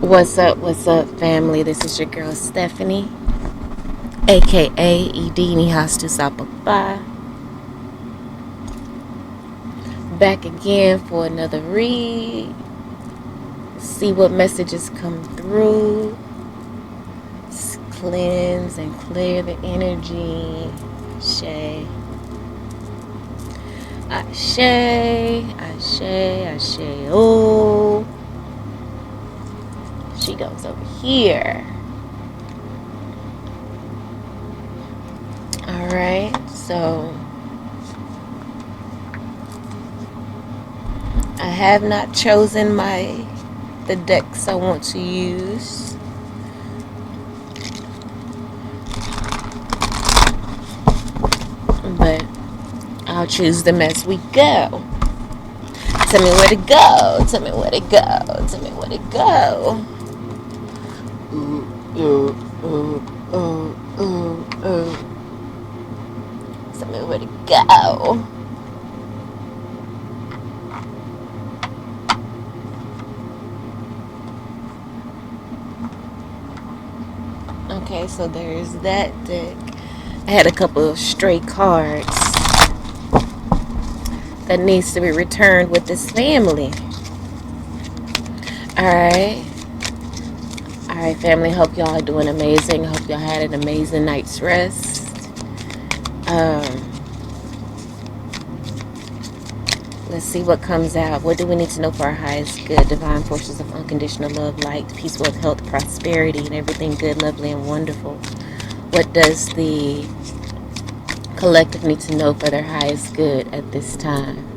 What's up, family? This is your girl Stephanie, aka Edini Hastu Sapapa. Back again for another read. See what messages come through. Cleanse and clear the energy. Ashe. Ashe. Ashe. Ashe. Oh. She goes over here. Alright, so I have not chosen the decks I want to use. But I'll choose them as we go. Tell me where to go. Tell me where to go. Tell me where to go. Ooh, ooh, ooh, ooh, ooh, ooh. Tell me where to go. Okay, so there's that deck. I had a couple of stray cards that needs to be returned with this family. Alright, family. Hope y'all are doing amazing. Hope y'all had an amazing night's rest. Let's see what comes out. What do we need to know for our highest good? Divine forces of unconditional love, light, peace, wealth, health, prosperity, and everything good, lovely, and wonderful. What does the collective need to know for their highest good at this time?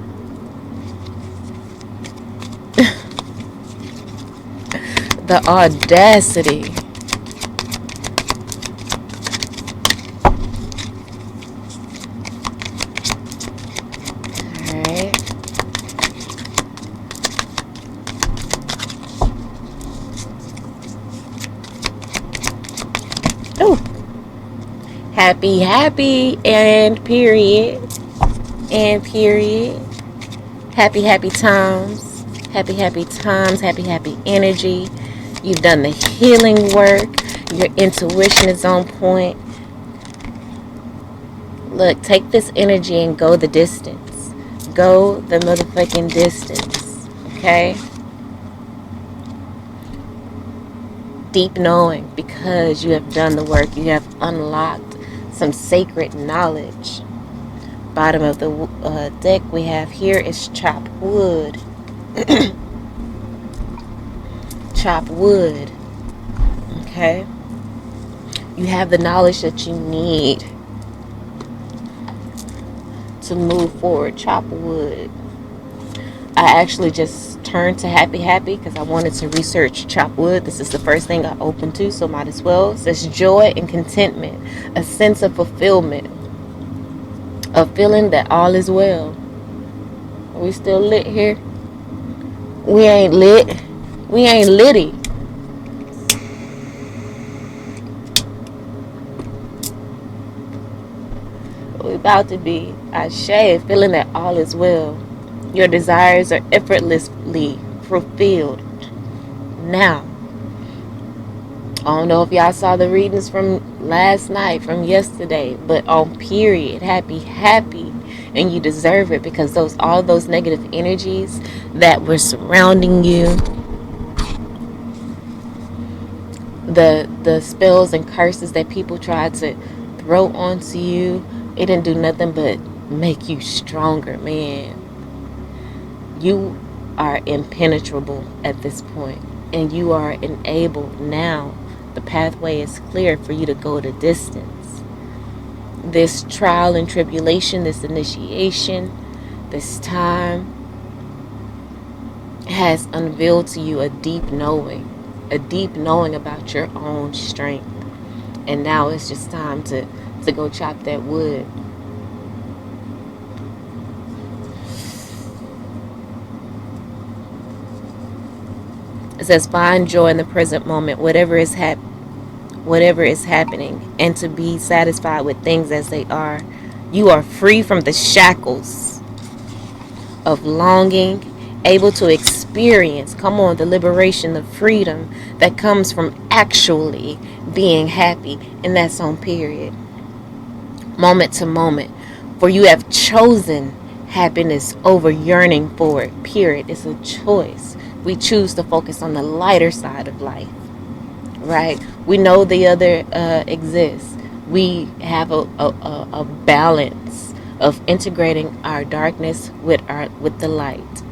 The audacity. Alright. Oh. Happy, and period. And period. Happy times. Happy times. Happy energy. You've done the healing work. Your intuition is on point. Look, take this energy and go the distance. Go the motherfucking distance. Okay? Deep knowing, because you have done the work. You have unlocked some sacred knowledge. Bottom of the deck we have here is chop wood. Chop wood. Okay? You have the knowledge that you need to move forward. Chop wood. I actually just turned to happy because I wanted to research chop wood. This is the first thing I opened to, so might as well. It says joy and contentment, a sense of fulfillment, a feeling that all is well. Are we still lit here? We ain't lit. We ain't litty. We about to be. Ashe, feeling that all is well. Your desires are effortlessly fulfilled. Now, I don't know if y'all saw the readings from last night, from yesterday, but on period, happy, and you deserve it, because all those negative energies that were surrounding you, the spells and curses that people tried to throw onto you, it didn't do nothing but make you stronger, man. You are impenetrable at this point, and you are enabled now. The pathway is clear for you to go the distance. This trial and tribulation, this initiation, this time has unveiled to you a deep knowing about your own strength. And now it's just time to go chop that wood. It says, find joy in the present moment, whatever is happening, and to be satisfied with things as they are. You are free from the shackles of longing, able to experience experience, come on, the liberation, the freedom that comes from actually being happy. And that's on period. Moment to moment. For you have chosen happiness over yearning for it, period. It's a choice. We choose to focus on the lighter side of life, right? We know the other exists. We have a balance of integrating our darkness with the light,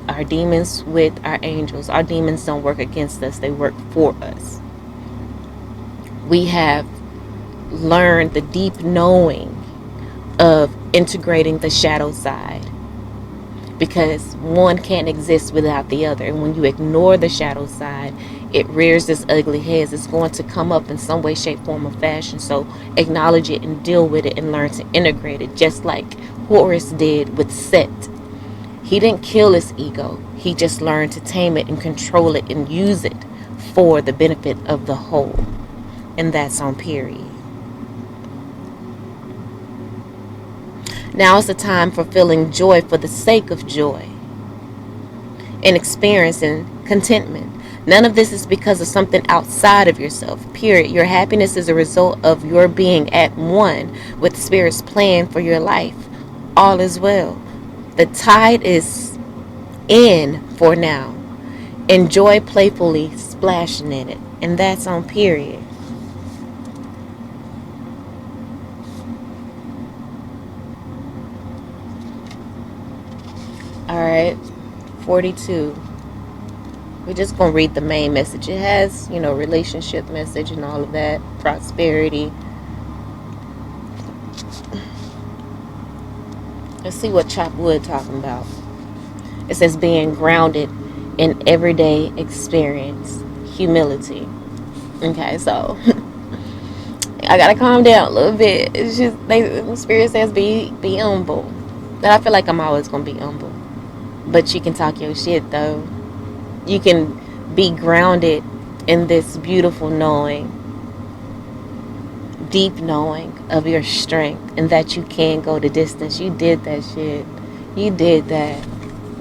our demons with our angels. Our demons don't work against us, they work for us. We have learned the deep knowing of integrating the shadow side, because one can't exist without the other. And when you ignore the shadow side, it rears its ugly heads. It's going to come up in some way, shape, form, or fashion. So acknowledge it and deal with it and learn to integrate it, just like Horus did with Set. He didn't kill his ego. He just learned to tame it and control it and use it for the benefit of the whole. And that's on period. Now is the time for feeling joy for the sake of joy and experiencing contentment. None of this is because of something outside of yourself, period. Your happiness is a result of your being at one with Spirit's plan for your life. All is well. The tide is in for now. Enjoy playfully splashing in it. And that's on period. Alright, 42. We're just going to read the main message. It has, relationship message and all of that. Prosperity. Let's see what Chop Wood talking about. It says being grounded in everyday experience. Humility. Okay, so I gotta calm down a little bit. It's just, the Spirit says be humble. And I feel like I'm always going to be humble. But you can talk your shit, though. You can be grounded in this beautiful knowing, deep knowing of your strength, and that you can go the distance. You did that shit. You did that.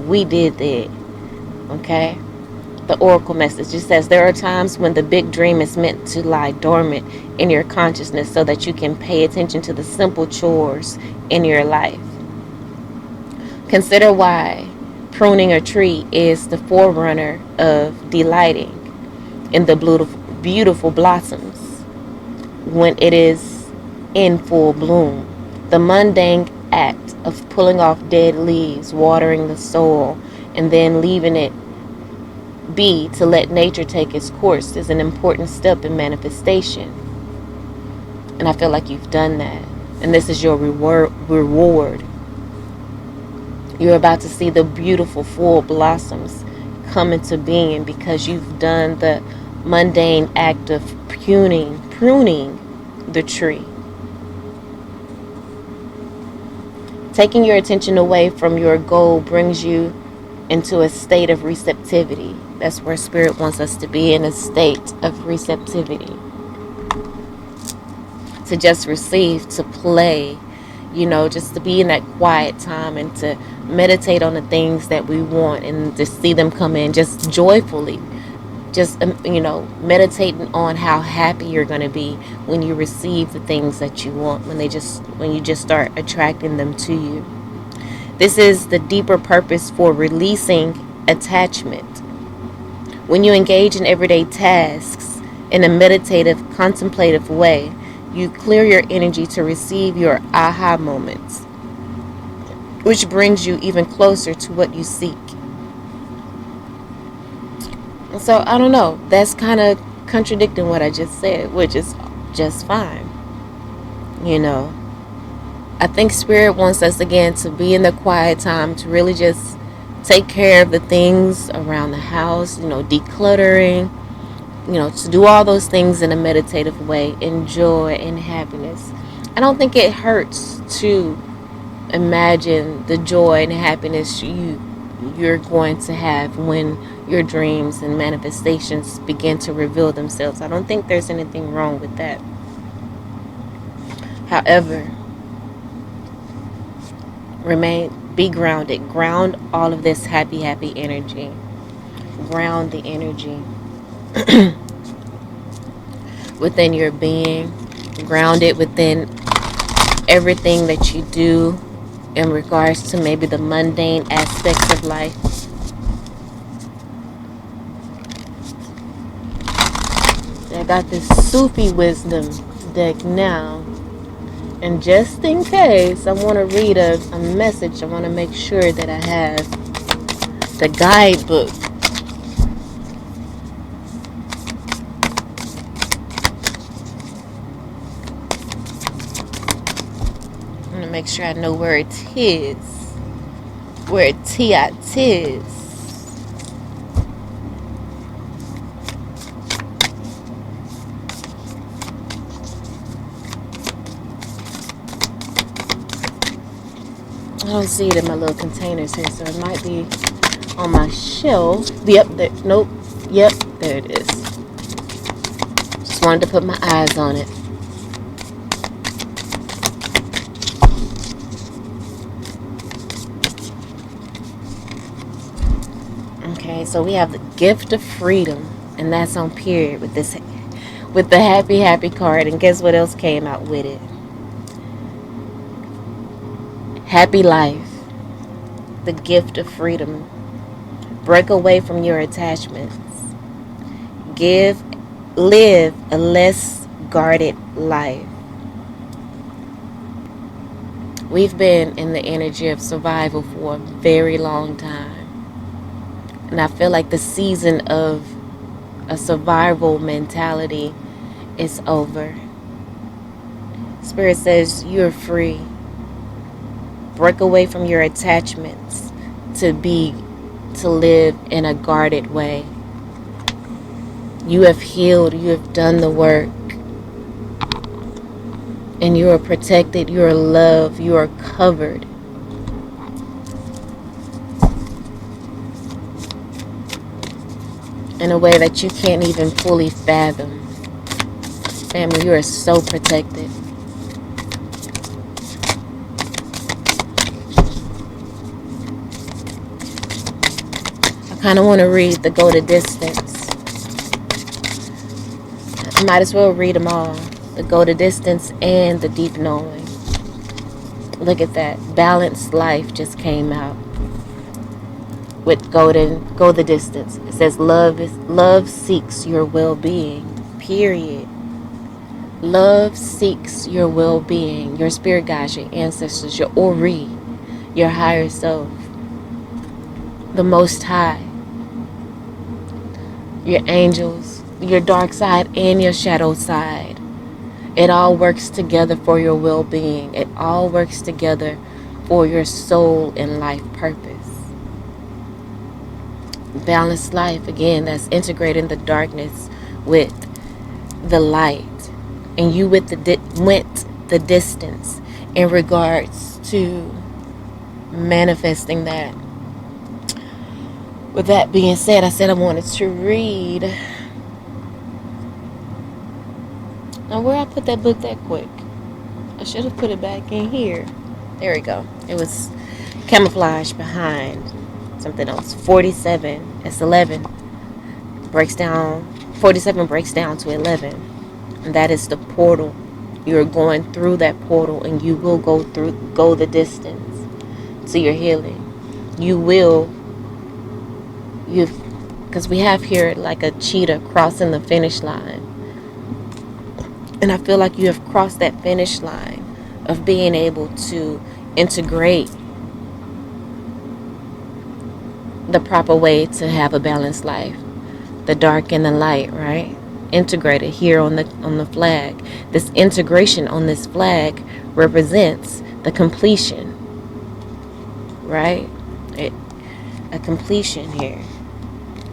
We did that. Okay? The oracle message just says there are times when the big dream is meant to lie dormant in your consciousness so that you can pay attention to the simple chores in your life. Consider why pruning a tree is the forerunner of delighting in the beautiful blossoms when it is in full bloom. The mundane act of pulling off dead leaves, watering the soil, and then leaving it be to let nature take its course is an important step in manifestation. And I feel like you've done that. And this is your reward. You're about to see the beautiful full blossoms come into being because you've done the mundane act of pruning the tree. Taking your attention away from your goal brings you into a state of receptivity. That's where Spirit wants us to be, in a state of receptivity. To just receive, to play, just to be in that quiet time and to meditate on the things that we want and to see them come in just joyfully. Just, meditating on how happy you're going to be when you receive the things that you want, when you just start attracting them to you. This is the deeper purpose for releasing attachment. When you engage in everyday tasks in a meditative, contemplative way, you clear your energy to receive your aha moments, which brings you even closer to what you seek. So, I don't know. That's kind of contradicting what I just said, which is just fine. I think Spirit wants us, again, to be in the quiet time, to really just take care of the things around the house, decluttering, to do all those things in a meditative way, in joy and happiness. I don't think it hurts to imagine the joy and happiness you're going to have when your dreams and manifestations begin to reveal themselves. I don't think there's anything wrong with that. However, be grounded. Ground all of this happy energy ground the energy within your being, ground it within everything that you do in regards to maybe the mundane aspects of life. I got this Sufi wisdom deck now, and just in case I want to read a message, I want to make sure that I have the guidebook. I'm going to make sure I know where it is, where it is. I don't see it in my little containers here, so it might be on my shelf. Yep, there, nope. Yep, there it is. Just wanted to put my eyes on it. Okay, so we have the gift of freedom, and that's on period with this, with the happy card. And guess what else came out with it? Happy life, the gift of freedom. Break away from your attachments. Live a less guarded life. We've been in the energy of survival for a very long time. And I feel like the season of a survival mentality is over. Spirit says you're free. Break away from your attachments to live in a guarded way. You have healed, you have done the work, and you are protected, you are loved, you are covered. In a way that you can't even fully fathom. Family, you are so protected. I kind of want to read the Go the Distance. I might as well read them all. The Go the Distance and the Deep Knowing. Look at that. Balanced Life just came out with Go the Distance. It says love seeks your well-being. Period. Love seeks your well-being. Your spirit guides, your ancestors, your Ori, your higher self, the Most High, your angels, your dark side and your shadow side. It all works together for your well-being. It all works together for your soul and life purpose. Balanced life, again, that's integrating the darkness with the light. And you went the distance in regards to manifesting that. With that being said, I said I wanted to read. Now, where I put that book that quick? I should have put it back in here. There we go. It was camouflaged behind something else. 47. It's 11. Breaks down. 47 breaks down to 11. And that is the portal. You're going through that portal, and you will go the distance to your healing. Because we have here like a cheetah crossing the finish line. And I feel like you have crossed that finish line of being able to integrate the proper way to have a balanced life. The dark and the light, right? Integrated here on the flag. This integration on this flag represents the completion, right? A completion here.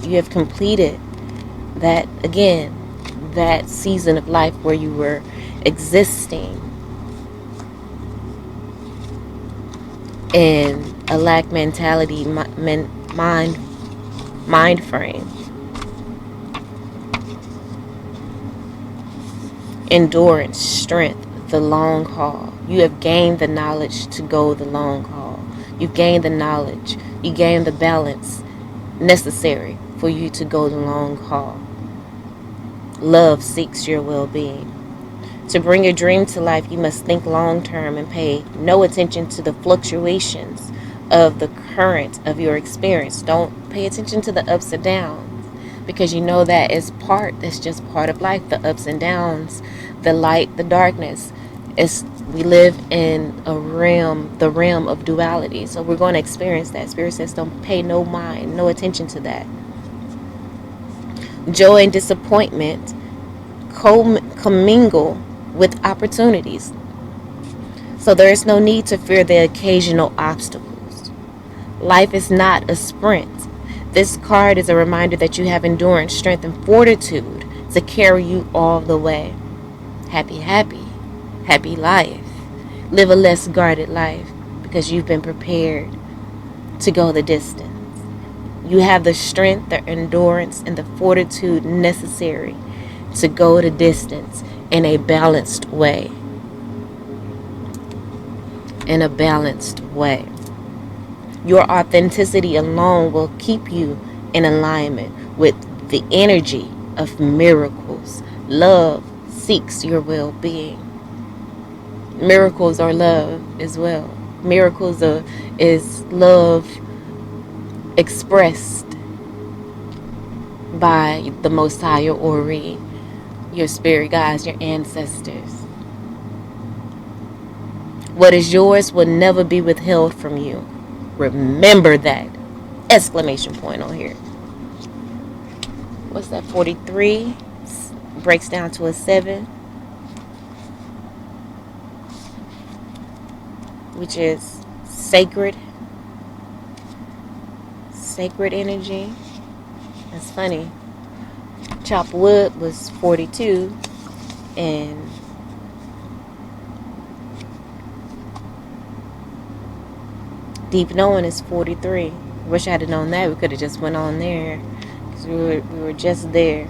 You have completed that, again, that season of life where you were existing in a lack mentality, mind frame. Endurance, strength, the long haul. You have gained the knowledge to go the long haul. You've gained the knowledge. You gained the balance necessary for you to go the long haul. Love seeks your well-being. To bring your dream to life, you must think long-term and pay no attention to the fluctuations of the current of your experience. Don't pay attention to the ups and downs, because you know that's just part of life, the ups and downs, the light, the darkness. We live in the realm of duality. So we're going to experience that. Spirit says don't pay no attention to that. Joy and disappointment commingle with opportunities. So there is no need to fear the occasional obstacles. Life is not a sprint. This card is a reminder that you have endurance, strength, and fortitude to carry you all the way. Happy life. Live a less guarded life because you've been prepared to go the distance. You have the strength, the endurance, and the fortitude necessary to go the distance in a balanced way. In a balanced way. Your authenticity alone will keep you in alignment with the energy of miracles. Love seeks your well-being. Miracles are love as well. Miracles is love expressed by the Most High, your Ori, your spirit guides, your ancestors. What is yours will never be withheld from you. Remember that. Exclamation point on here. What's that? 43 breaks down to a 7, which is sacred energy. That's funny. Chop wood was 42, and deep knowing is 43. Wish I had known that. We could have just went on there, because we were just there.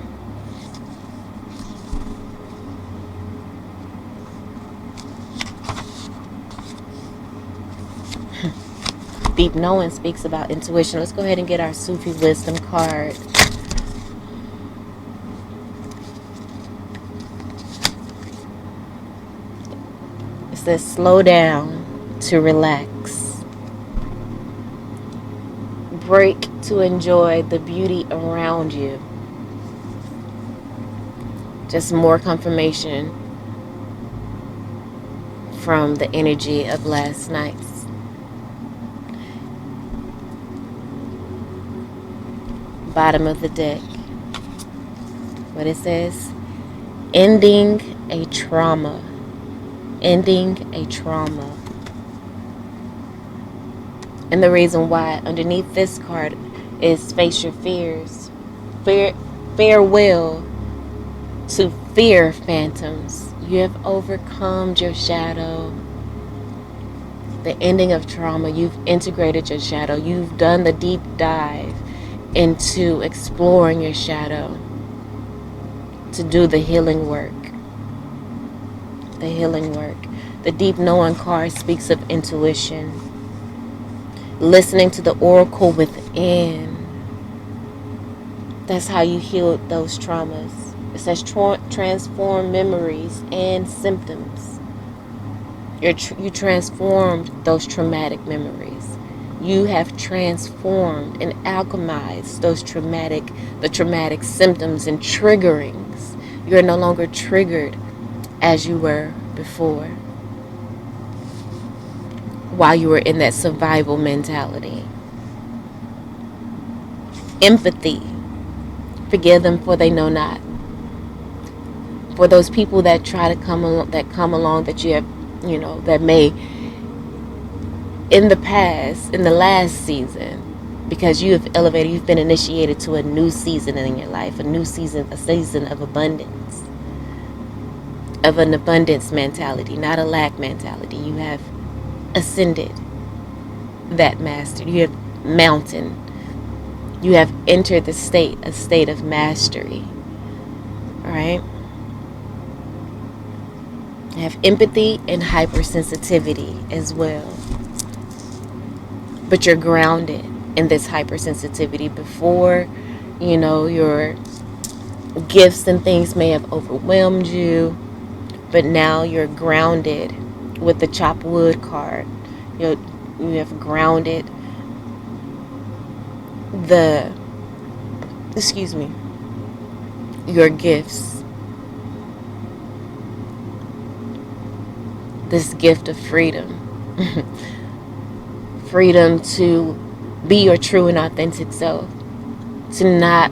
Deep knowing speaks about intuition. Let's go ahead and get our Sufi wisdom card. It says slow down to relax. Break to enjoy the beauty around you. Just more confirmation from the energy of last night's. Bottom of the deck. What it says: ending a trauma. Ending a trauma. And the reason why underneath this card is face your fears. Farewell to fear phantoms. You have overcome your shadow. The ending of trauma. You've integrated your shadow. You've done the deep dive into exploring your shadow to do the healing work. The healing work. The deep knowing card speaks of intuition. Listening to the oracle within. That's how you healed those traumas. It says transform memories and symptoms. You transformed those traumatic memories. You have transformed and alchemized the traumatic symptoms and triggerings. You're no longer triggered as you were before, while you were in that survival mentality. Empathy. Forgive them, for they know not. For those people that try to come along, that you have, that may, in the past, in the last season, because you have elevated, you've been initiated to a new season in your life, a season of abundance, of an abundance mentality, not a lack mentality. You have ascended that master. You have mountain. You have entered a state of mastery. All right. You have empathy and hypersensitivity as well. But you're grounded in this hypersensitivity. Before, Your gifts and things may have overwhelmed you, but now you're grounded with the chop wood card. You have grounded the, excuse me, your gifts. This gift of freedom. Freedom to be your true and authentic self. To not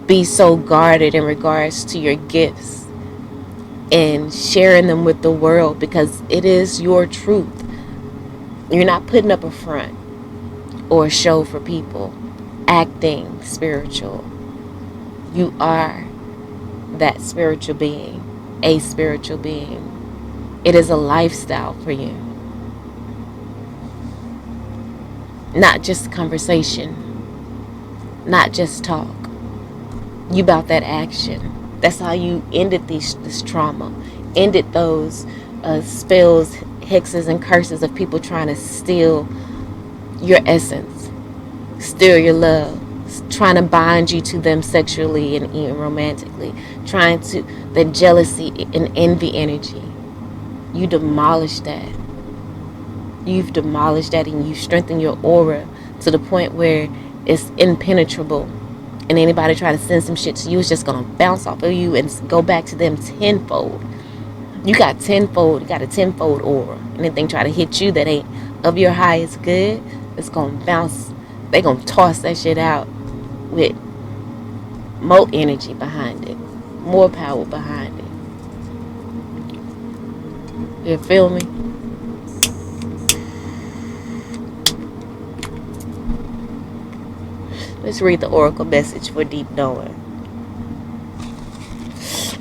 be so guarded in regards to your gifts and sharing them with the world, because it is your truth. You're not putting up a front or a show for people, acting spiritual. You are that spiritual being, a spiritual being. It is a lifestyle for you, not just conversation, not just talk. You about that action. That's how you ended this trauma, ended those spells, hexes, and curses of people trying to steal your essence, steal your love, trying to bind you to them sexually and even romantically, trying to, the jealousy and envy energy. You demolish that. You've demolished that, and you strengthen your aura to the point where it's impenetrable. And anybody try to send some shit to you, it's just going to bounce off of you and go back to them tenfold. You got a tenfold aura. Anything try to hit you that ain't of your highest good, it's going to bounce. They going to toss that shit out with more energy behind it, more power behind it. You feel me? Let's read the oracle message for deep knowing.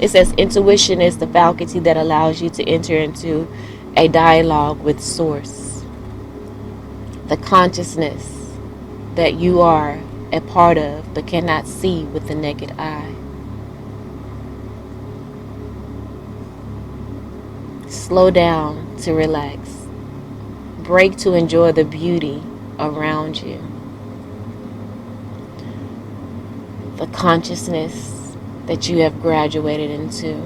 It says, intuition is the faculty that allows you to enter into a dialogue with source. The consciousness that you are a part of but cannot see with the naked eye. Slow down to relax. Break to enjoy the beauty around you. The consciousness that you have graduated into,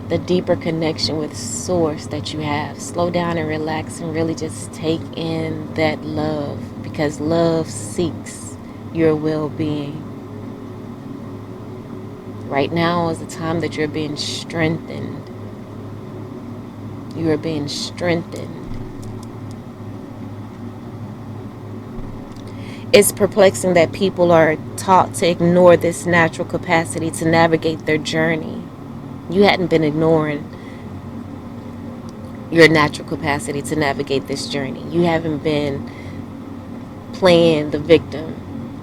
the deeper connection with source that you have. Slow down and relax and really just take in that love, because love seeks your well-being. Right now is the time that you're being strengthened. You are being strengthened. It's perplexing that people are taught to ignore this natural capacity to navigate their journey. You hadn't been ignoring your natural capacity to navigate this journey. You haven't been playing the victim,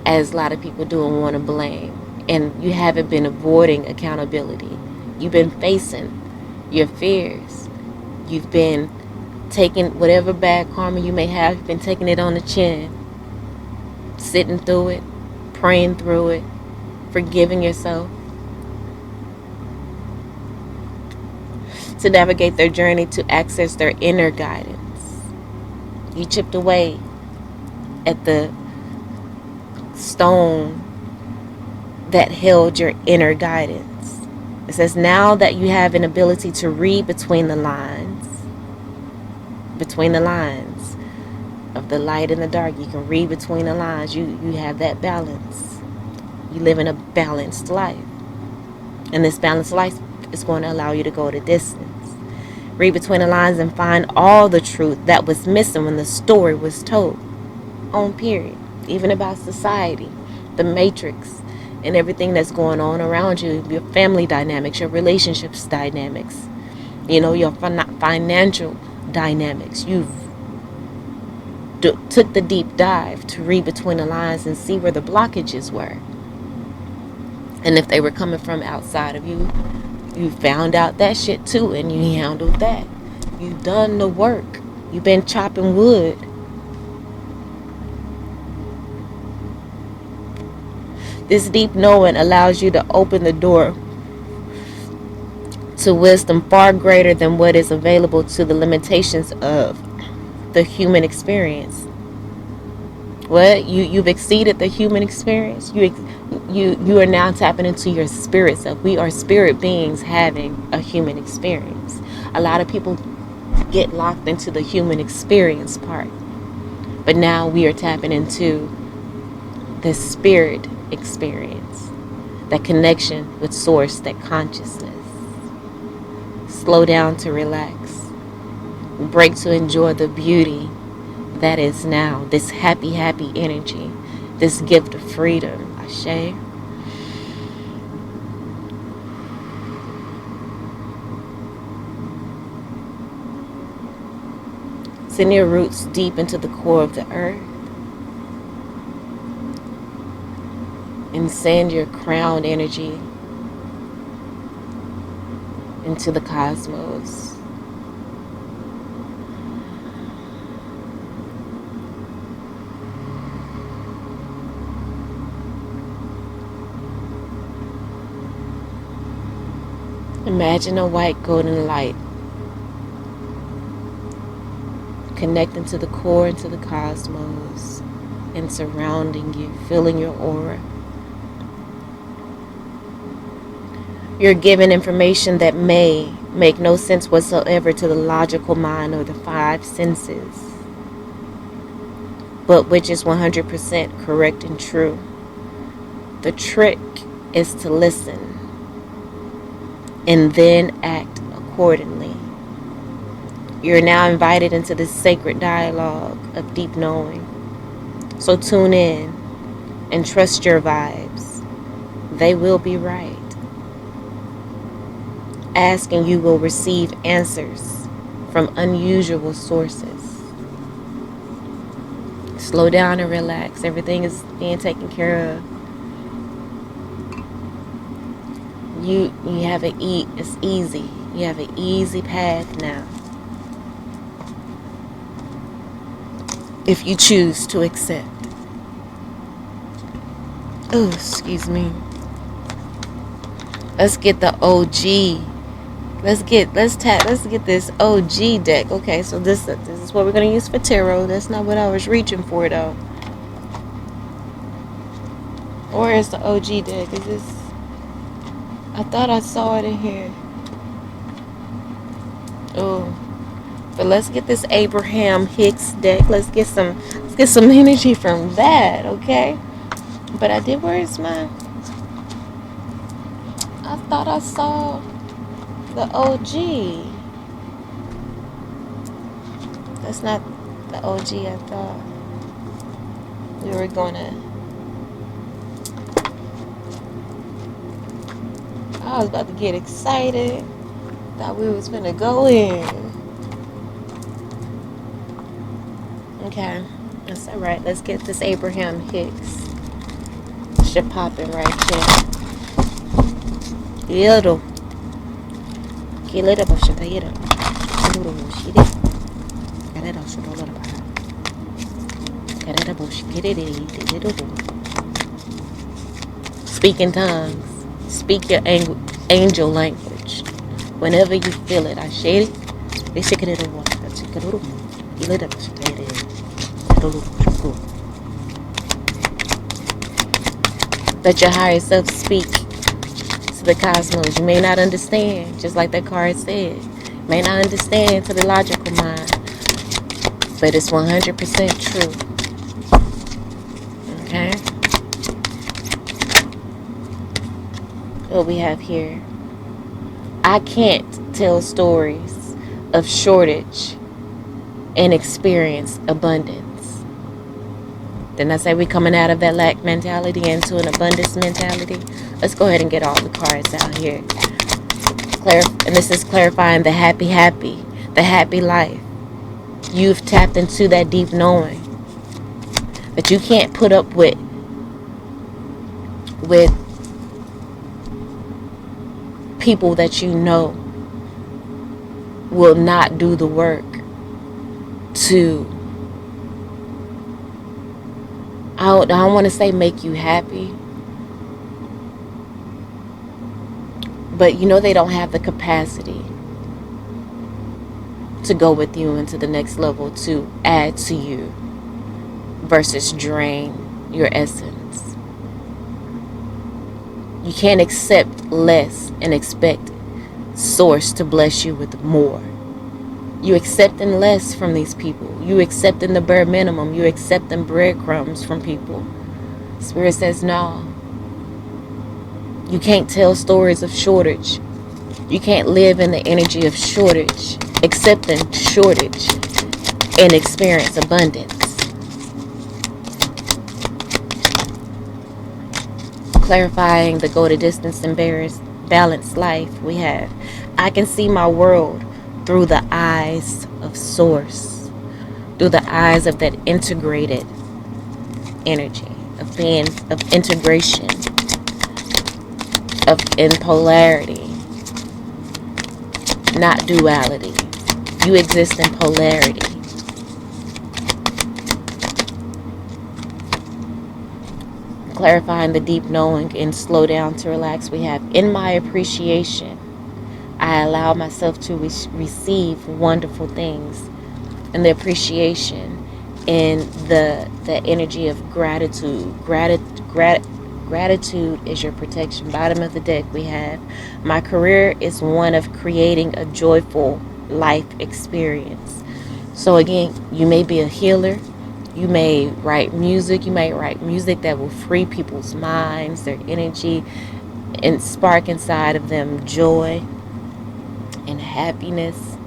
as a lot of people do and want to blame. And you haven't been avoiding accountability. You've been facing your fears. You've been taking whatever bad karma you may have, you've been taking it on the chin. Sitting through it, praying through it, forgiving yourself. To navigate their journey, to access their inner guidance. You chipped away at the stone that held your inner guidance. It says, now that you have an ability to read between the lines of the light and the dark, you can read between the lines. You have that balance. You live in a balanced life, and this balanced life is going to allow you to go the distance. Read between the lines and find all the truth that was missing when the story was told. On period. Even about society, the matrix, and everything that's going on around you, your family dynamics, your relationships dynamics, your financial dynamics. You've took the deep dive to read between the lines and see where the blockages were. And if they were coming from outside of you, you found out that shit too, and you handled that. You've done the work. You've been chopping wood. This deep knowing allows you to open the door to wisdom far greater than what is available to the limitations of the human experience. What? You've exceeded the human experience. You are now tapping into your spirit self. We are spirit beings having a human experience. A lot of people get locked into the human experience part, but now we are tapping into the spirit experience, that connection with source, that consciousness. Slow down to relax. Break to enjoy the beauty that is now. This happy, happy energy. This gift of freedom. Ashe. Send your roots deep into the core of the earth. And send your crown energy into the cosmos. Imagine a white golden light connecting to the core and to the cosmos and surrounding you, filling your aura. You're given information that may make no sense whatsoever to the logical mind or the five senses, but which is 100% correct and true. The trick is to listen and then act accordingly. You're now invited into this sacred dialogue of deep knowing. So tune in and trust your vibes. They will be right. Ask and you will receive answers from unusual sources. Slow down and relax. Everything is being taken care of. You have it's easy. You have an easy path now. If you choose to accept. Oh, excuse me. Let's get the OG. Let's get this OG deck. Okay, so this is what we're gonna use for tarot. That's not what I was reaching for though. Where is the OG deck? Is this? I thought I saw it in here. Oh, but let's get this Abraham Hicks deck. Let's get some energy from that. Okay. But I did. Where is my? I thought I saw the OG. That's not the OG I thought. We were gonna. I was about to get excited. Thought we was gonna go in. Okay. That's alright. Let's get this Abraham Hicks. Shit popping right there. Yellow. Get lit up, shit. Get it. Speak in tongues. Speak your angel language. Whenever you feel it, I shade it. They shake it over. Let your higher self speak to the cosmos. You may not understand, just like that card said. You may not understand to the logical mind, but it's 100% true. Okay? What we have here. I can't tell stories of shortage and experience abundance. Didn't I say we're coming out of that lack mentality into an abundance mentality? Let's go ahead and get all the cards out here. And this is clarifying the happy life. You've tapped into that deep knowing that you can't put up with people that you know will not do the work to, I don't want to say make you happy, but you know they don't have the capacity to go with you into the next level, to add to you, versus drain your essence. You can't accept less and expect source to bless you with more. You accepting less from these people. You accepting the bare minimum. You accepting breadcrumbs from people. Spirit says no. You can't tell stories of shortage. You can't live in the energy of shortage, accepting shortage, and experience abundance. Clarifying the go to distance and balanced life we have. I can see my world through the eyes of source, through the eyes of that integrated energy, of being, of integration, of in polarity, not duality. You exist in polarity. Clarifying the deep knowing and slow down to relax we have. In my appreciation, I allow myself to receive wonderful things. And the appreciation and the energy of gratitude. Gratitude is your protection. Bottom of the deck we have, my career is one of creating a joyful life experience. So again, you may be a healer. You may write music. You may write music that will free people's minds, their energy, and spark inside of them joy and happiness.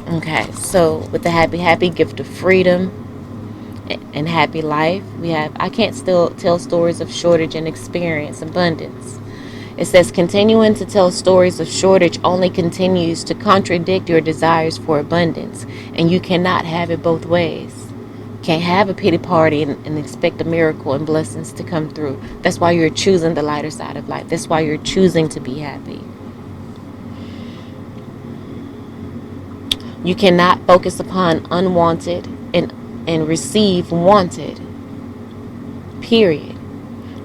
Okay, so with the happy gift of freedom and happy life, we have, I can't still tell stories of shortage and experience abundance. It says continuing to tell stories of shortage only continues to contradict your desires for abundance, and you cannot have it both ways. Can't have a pity party and expect a miracle and blessings to come through. That's why you're choosing the lighter side of life. That's why you're choosing to be happy. You cannot focus upon unwanted and receive wanted. Period.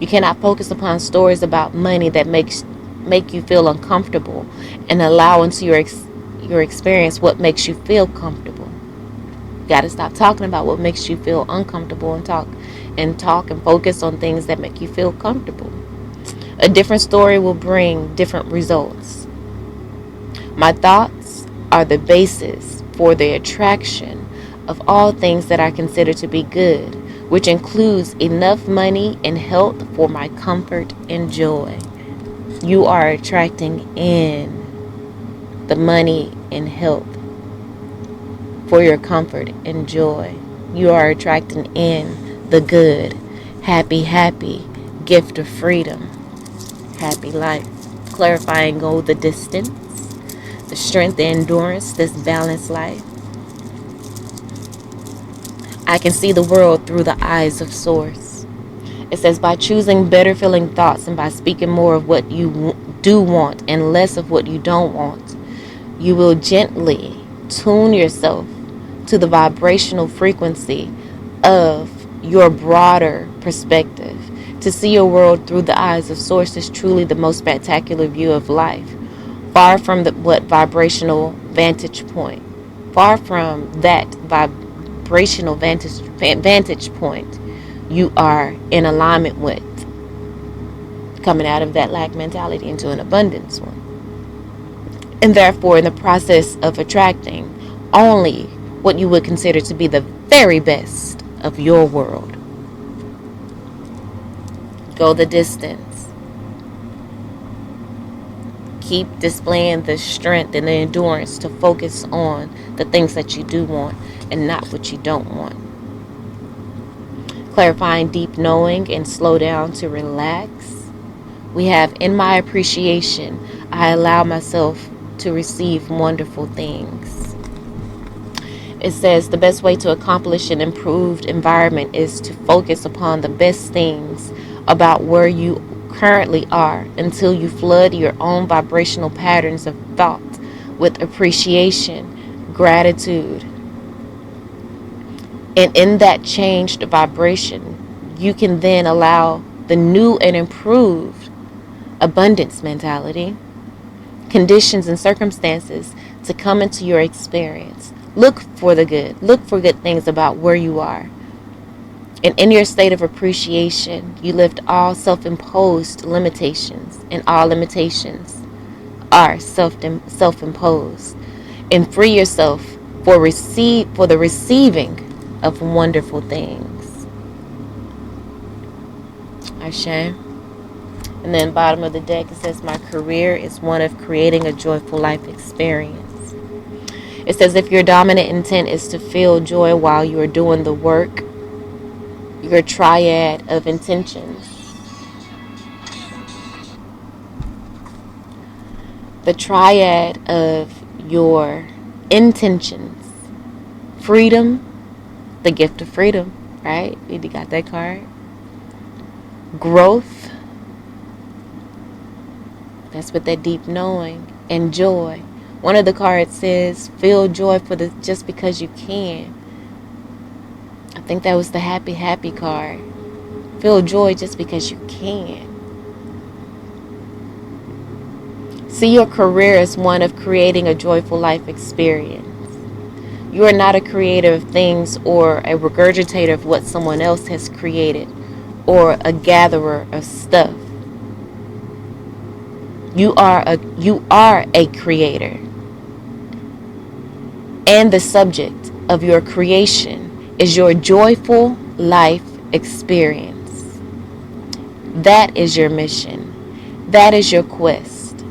You cannot focus upon stories about money that make you feel uncomfortable and allow into your experience what makes you feel comfortable. You got to stop talking about what makes you feel uncomfortable and talk and focus on things that make you feel comfortable. A different story will bring different results. My thoughts are the basis for the attraction of all things that I consider to be good, which includes enough money and health for my comfort and joy. You are attracting in the money and health for your comfort and joy. You are attracting in the good, happy gift of freedom, happy life. Clarifying go the distance, the strength, the endurance, this balanced life. I can see the world through the eyes of source. It says by choosing better feeling thoughts and by speaking more of what you do want and less of what you don't want, you will gently tune yourself to the vibrational frequency of your broader perspective. To see your world through the eyes of source is truly the most spectacular view of life. Far from what vibrational vantage point. Far from that vibrational vantage point you are in alignment with. Coming out of that lack mentality into an abundance one. And therefore, in the process of attracting only what you would consider to be the very best of your world. Go the distance. Keep displaying the strength and the endurance to focus on the things that you do want and not what you don't want. Clarifying deep knowing and slow down to relax. We have in my appreciation, I allow myself to receive wonderful things. It says the best way to accomplish an improved environment is to focus upon the best things about where you currently are until you flood your own vibrational patterns of thought with appreciation, gratitude. And in that changed vibration, you can then allow the new and improved abundance mentality, conditions and circumstances to come into your experience. Look for the good. Look for good things about where you are. And in your state of appreciation, you lift all self-imposed limitations, and all limitations are self-imposed, and free yourself for the receiving of wonderful things. Ashe. And then bottom of the deck, it says, my career is one of creating a joyful life experience. It says, if your dominant intent is to feel joy while you are doing the work, your triad of intentions. The triad of your intentions. Freedom, the gift of freedom, right? You got that card. Growth, that's with that deep knowing. And joy. One of the cards says, feel joy just because you can. I think that was the happy card. Feel joy just because you can. See your career as one of creating a joyful life experience. You are not a creator of things or a regurgitator of what someone else has created or a gatherer of stuff. You are a creator. And the subject of your creation is your joyful life experience. That is your mission. That is your quest.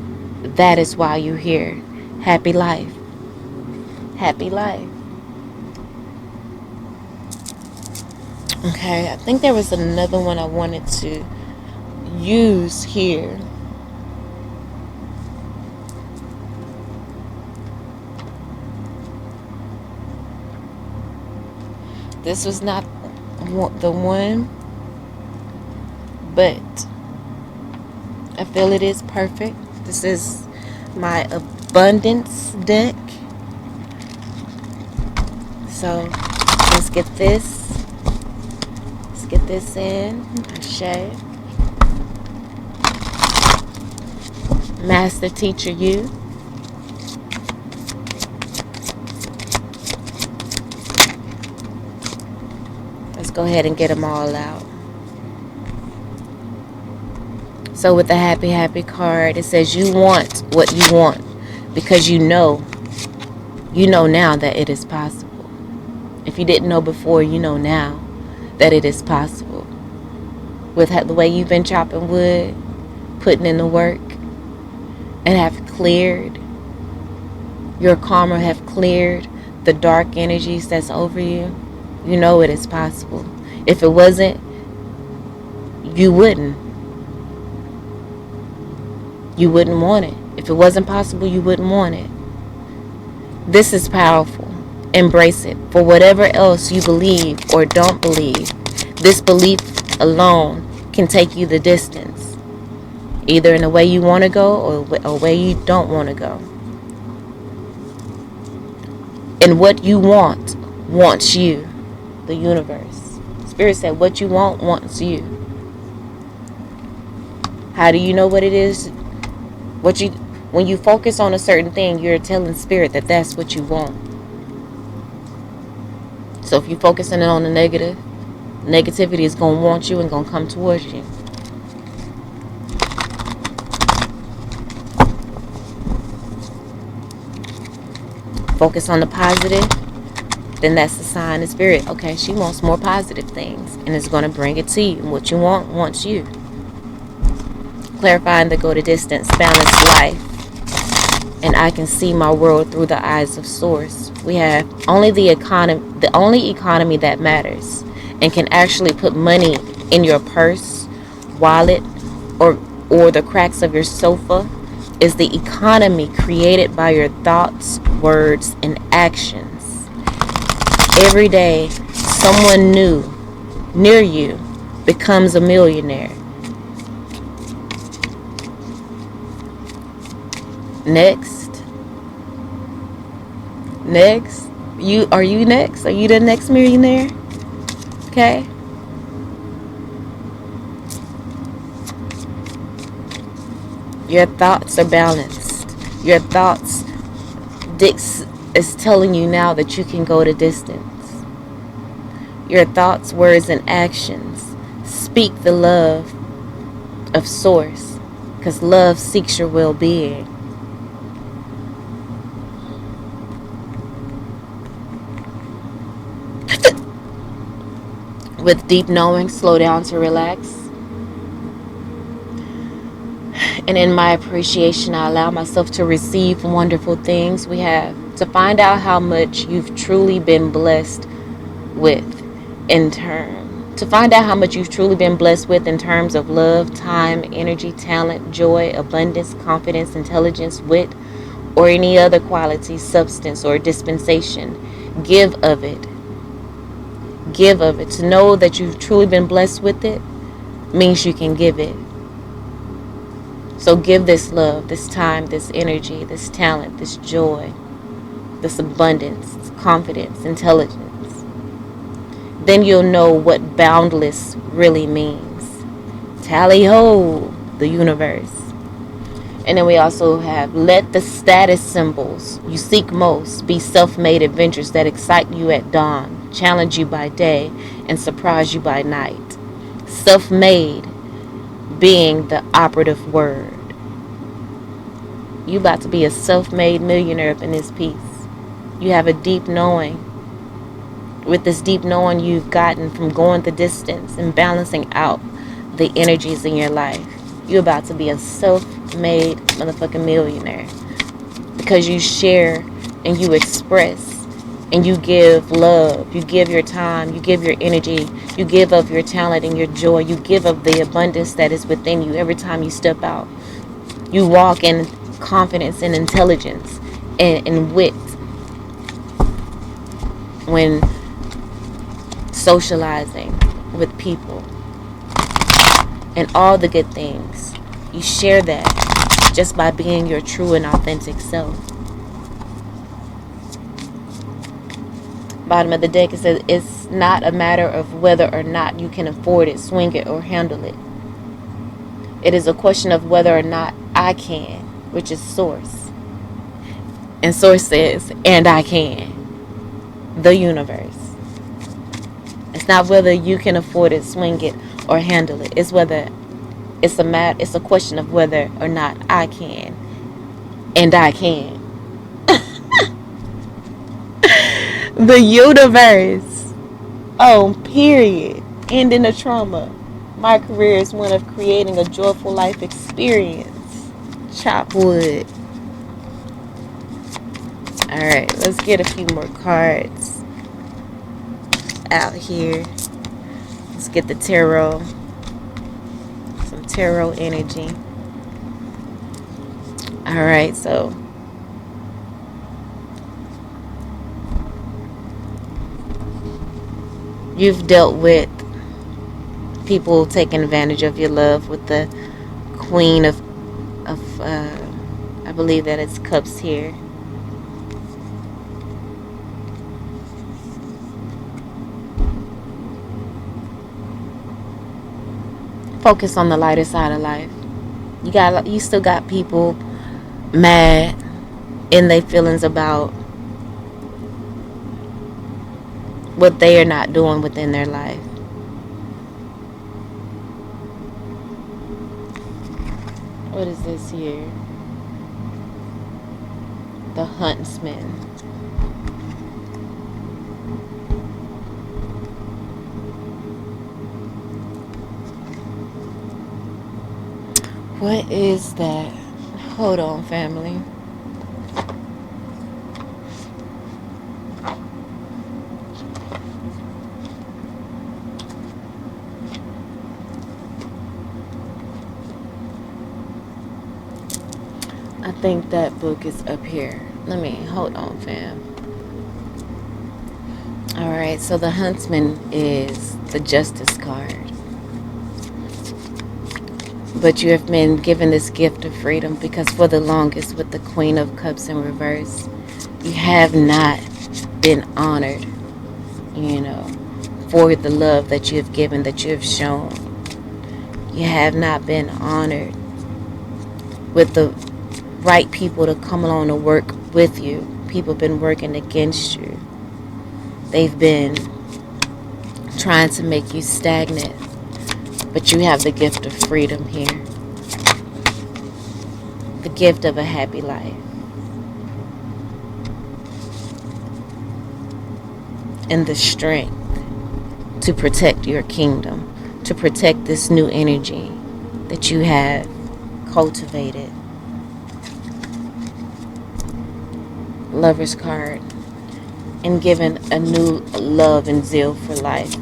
That is why you're here. Happy life. Happy life. Okay, I think there was another one I wanted to use here. This was not the one, but I feel it is perfect. This is my abundance deck. So let's get this. Let's get this in. Ashe. Master Teacher You. Let's go ahead and get them all out. So with the happy card, it says you want what you want because you know now that it is possible. If you didn't know before, you know now that it is possible. With the way you've been chopping wood, putting in the work, and have cleared, your karma have cleared the dark energies that's over you, you know it is possible. If it wasn't, you wouldn't want it. If it wasn't possible, you wouldn't want it. This is powerful. Embrace it. For whatever else you believe or don't believe, this belief alone can take you the distance, either in a way you want to go or a way you don't want to go. And what you want wants you. The universe. Spirit said what you want wants you. How do you know what it is? When you focus on a certain thing, you're telling Spirit that that's what you want. So if you're focusing on the negativity is going to want you and going to come towards you. Focus on the positive, then that's the sign of Spirit. Okay, she wants more positive things, and it's going to bring it to you. And what you want wants you. Clarifying the go to distance, balanced life. And I can see my world through the eyes of Source. We have the only economy that matters and can actually put money in your purse, wallet, or the cracks of your sofa is the economy created by your thoughts, words, and actions. Every day, someone new near you becomes a millionaire. Next. Are you next? Are you the next millionaire? Okay. Your thoughts are balanced. Your thoughts, Dix is telling you now that you can go the distance. your thoughts, words, and actions. Speak the love of Source, because love seeks your well-being. With deep knowing, slow down to relax. And in my appreciation, I allow myself to receive wonderful things. We have to find out how much you've truly been blessed with in turn. To find out how much you've truly been blessed with in terms of love, time, energy, talent, joy, abundance, confidence, intelligence, wit, or any other quality, substance, or dispensation. Give of it. Give of it. To know that you've truly been blessed with it means you can give it. So give this love, this time, this energy, this talent, this joy, this abundance, this confidence, intelligence. Then you'll know what boundless really means. Tally ho, the universe. And then we also have, let the status symbols you seek most be self-made adventures that excite you at dawn, challenge you by day, and surprise you by night. Self-made being the operative word. You about to be a self-made millionaire up in this piece. You have a deep knowing. With this deep knowing you've gotten from going the distance and balancing out the energies in your life, you're about to be a self-made motherfucking millionaire. Because you share and you express and you give love, you give your time, you give your energy, you give of your talent and your joy, you give of the abundance that is within you every time you step out. You walk in confidence and intelligence and wit when socializing with people and all the good things. You share that just by being your true and authentic self. Bottom of the deck, it says it's not a matter of whether or not you can afford it, swing it, or handle it. It is a question of whether or not I can, which is Source. And Source says, and I can. The universe. It's not whether you can afford it, swing it, or handle it. It's whether it's a question of whether or not I can. And I can. The universe. Oh, period. Ending the trauma. My career is one of creating a joyful life experience. Chop wood. Alright, let's get a few more cards out here. Let's get the tarot. Some tarot energy. Alright, so you've dealt with people taking advantage of your love with the Queen of I believe that it's Cups here. Focus on the lighter side of life. You still got people mad in their feelings about what they are not doing within their life. What is this here? The Huntsman. What is that? Hold on, family. I think that book is up here. Hold on, fam. Alright, so the Huntsman is the Justice card. But you have been given this gift of freedom because for the longest with the Queen of Cups in reverse, you have not been honored, for the love that you have given, that you have shown. You have not been honored with the right people to come along to work with you. People have been working against you. They've been trying to make you stagnant, but you have the gift of freedom here, the gift of a happy life, and the strength to protect your kingdom, to protect this new energy that you have cultivated. Lover's card, and given a new love and zeal for life.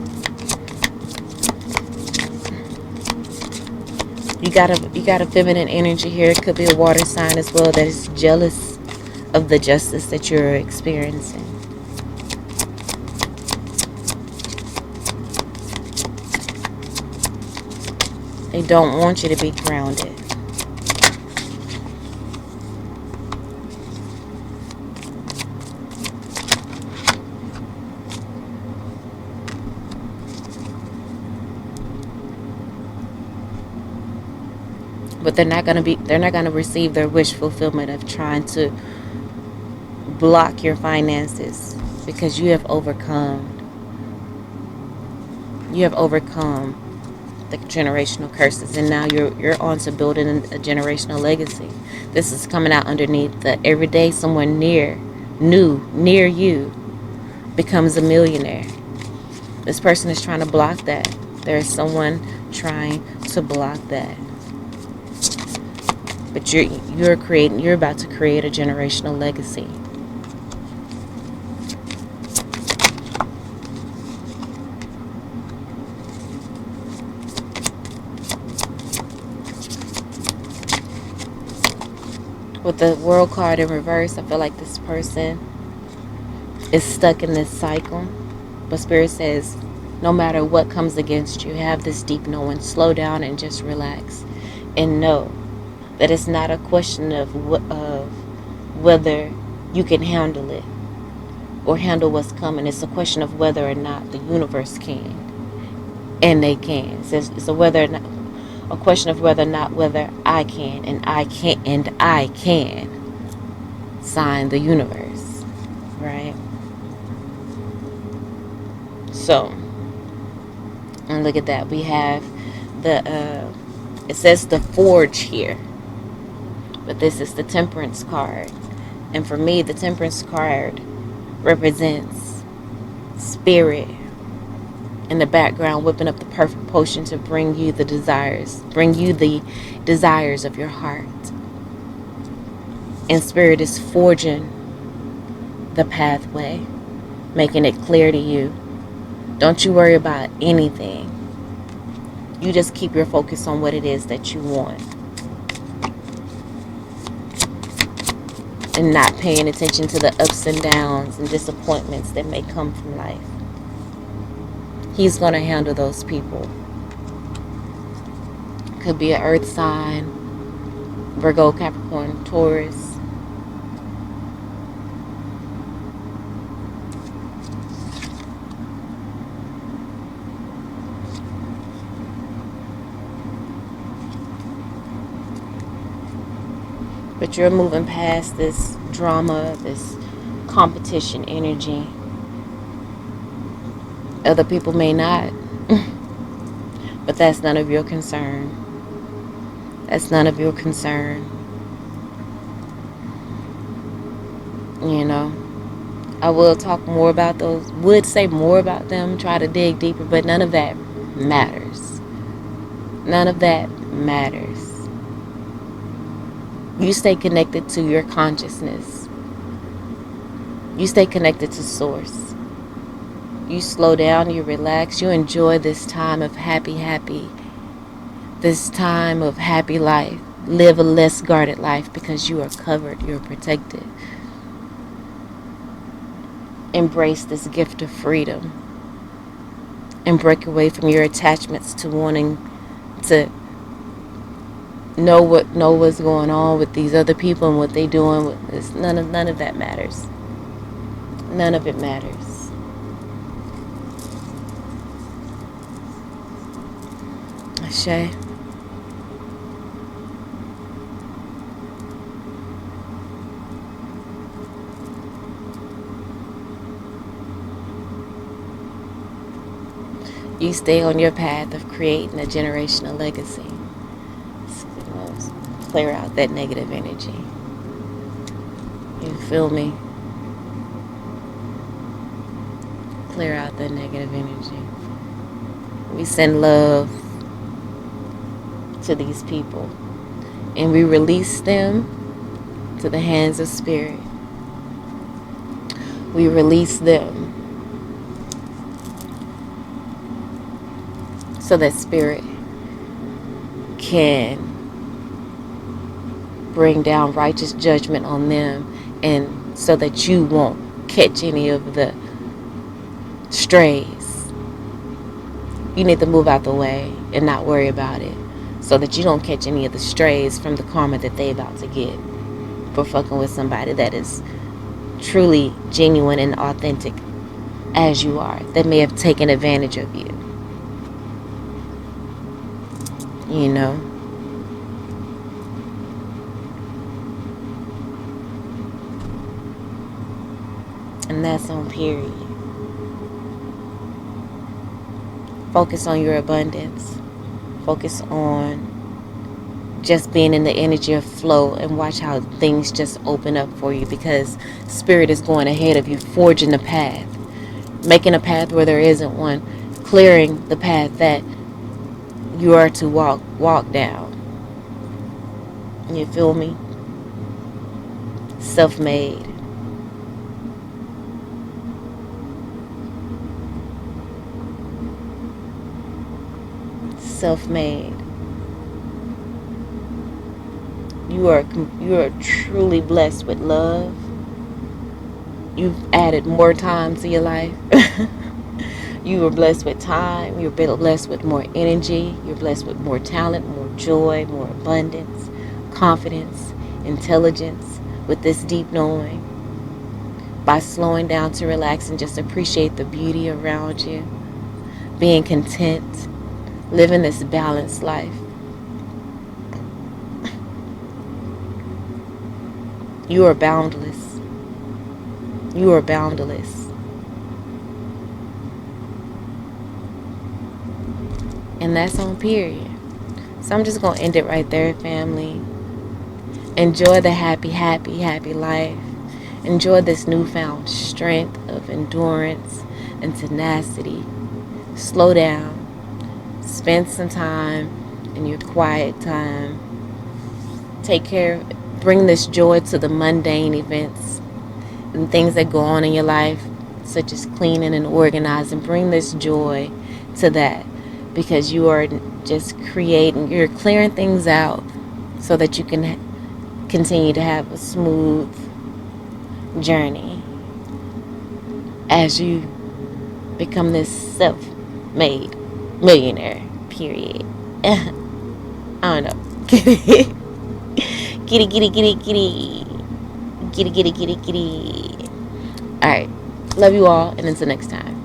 You got a feminine energy here. It could be a water sign as well that is jealous of the justice that you're experiencing. They don't want you to be grounded. But they're not going to receive their wish fulfillment of trying to block your finances, because you have overcome the generational curses, and now you're on to building a generational legacy. This is coming out underneath the every day someone near you becomes a millionaire. This person is trying to block that. There is someone trying to block that. But you're about to create a generational legacy. With the World card in reverse, I feel like this person is stuck in this cycle. But Spirit says, no matter what comes against you, have this deep knowing. Slow down and just relax. And know that it's not a question of whether you can handle it or handle what's coming. It's a question of whether or not the universe can. And they can. It's a question of whether or not whether I can, and I can sign the universe, right? So, and look at that. We have it says the Forge here, but this is the Temperance card. And for me, the Temperance card represents spirit in the background, whipping up the perfect potion to bring you the desires of your heart. And Spirit is forging the pathway, making it clear to you. Don't you worry about anything. You just keep your focus on what it is that you want, and not paying attention to the ups and downs and disappointments that may come from life. He's going to handle those people. Could be an earth sign, Virgo, Capricorn, Taurus. But you're moving past this drama, this competition energy. Other people may not. But that's none of your concern. That's none of your concern. You know, I will talk more about those, would say more about them, try to dig deeper, but none of that matters. None of that matters. You stay connected to your consciousness. You stay connected to Source. You slow down, you relax, you enjoy this time of happy, this time of happy life. Live a less guarded life because you are covered, you're protected. Embrace this gift of freedom and break away from your attachments to wanting to know what's going on with these other people and what they doing with this. None of that matters. None of it matters. Ashe. You stay on your path of creating a generational legacy. Clear out that negative energy. You feel me? Clear out that negative energy. We send love to these people, and we release them to the hands of spirit. We release them so that spirit can bring down righteous judgment on them, and so that you won't catch any of the strays. You need to move out the way and not worry about it, so that you don't catch any of the strays from the karma that they about to get for fucking with somebody that is truly genuine and authentic as you are, that may have taken advantage of you. You know? And that's on period. Focus on your abundance. Focus on just being in the energy of flow, and watch how things just open up for you, because spirit is going ahead of you, forging the path, making a path where there isn't one, clearing the path that you are to walk down. You feel me? Self-made. Self-made. You are truly blessed with love. You've added more time to your life. You are blessed with time. You're blessed with more energy. You're blessed with more talent, more joy, more abundance, confidence, intelligence, with this deep knowing. By slowing down to relax and just appreciate the beauty around you, being content, living this balanced life. You are boundless. You are boundless. And that's on period. So I'm just going to end it right there, family. Enjoy the happy, happy, happy life. Enjoy this newfound strength of endurance and tenacity. Slow down. Spend some time in your quiet time. Take care. Bring this joy to the mundane events and things that go on in your life, such as cleaning and organizing. Bring this joy to that, because you are just creating, you're clearing things out so that you can continue to have a smooth journey as you become this self-made millionaire, period. I don't know. Kitty. Alright. Love you all, and until next time.